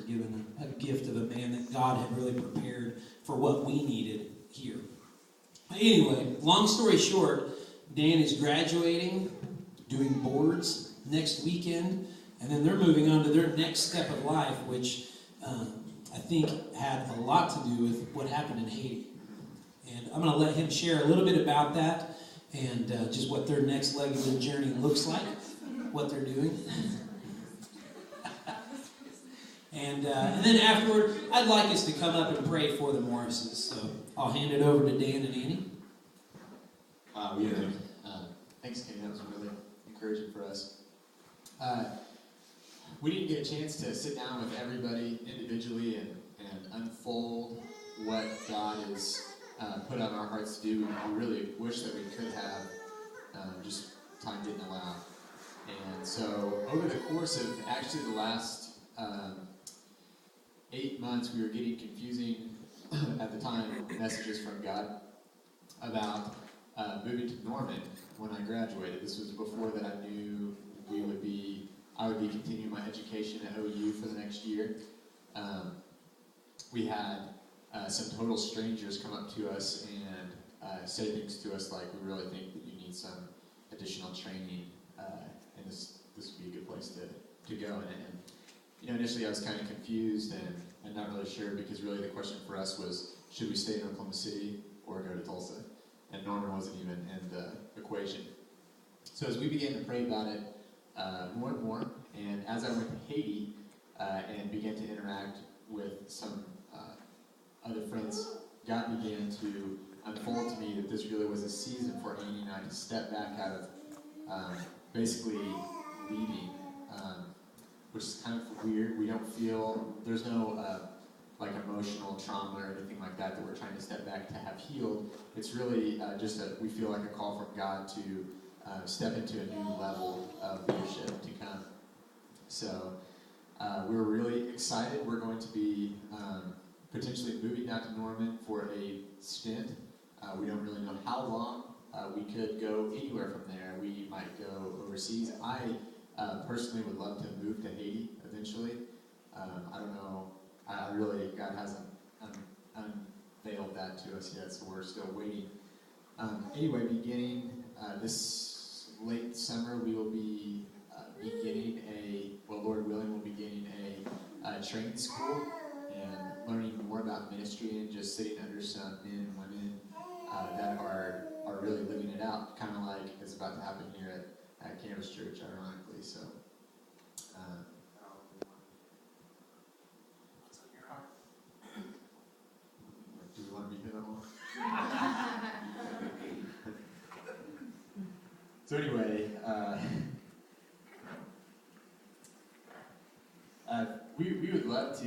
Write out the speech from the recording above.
given a gift of a man that God had really prepared for what we needed here. Anyway, long story short, Dan is graduating, doing boards next weekend, and then they're moving on to their next step of life, which I think had a lot to do with what happened in Haiti. And I'm going to let him share a little bit about that and just what their next leg of their journey looks like, what they're doing. And then afterward, I'd like us to come up and pray for the Morrises. So I'll hand it over to Dan and Annie. Thanks, Kenny. That was really encouraging for us. We didn't get a chance to sit down with everybody individually and unfold what God has put on our hearts to do. We really wish that we could have, just time didn't allow. And so over the course of actually the last 8 months, we were getting confusing, at the time, messages from God about moving to Norman when I graduated. This was before that I knew I would be continuing my education at OU for the next year. We had some total strangers come up to us and say things to us like, we really think that you need some additional training, and this would be a good place to go. And initially I was kind of confused and not really sure, because really the question for us was, should we stay in Oklahoma City or go to Tulsa? And Norman wasn't even in the equation. So as we began to pray about it more and more, and as I went to Haiti and began to interact with some other friends, God began to unfold to me that this really was a season for Annie and I to step back out of basically leading, which is kind of weird. We don't feel, there's no like emotional trauma or anything like that we're trying to step back to have healed. It's really just we feel like a call from God to step into a new level of leadership to come. So we're really excited. We're going to be potentially moving down to Norman for a stint. We don't really know how long. We could go anywhere from there. We might go overseas. I personally would love to move to Haiti eventually. I don't know. God hasn't unveiled that to us yet, so we're still waiting. Anyway, beginning this late summer, we will be beginning Lord willing, we'll be beginning a training school and learning more about ministry and just sitting under some men and women that are really living it out, kind of like it's about to happen here at Campus Church, ironically. So. Do we want to be here that long? So anyway, we would love to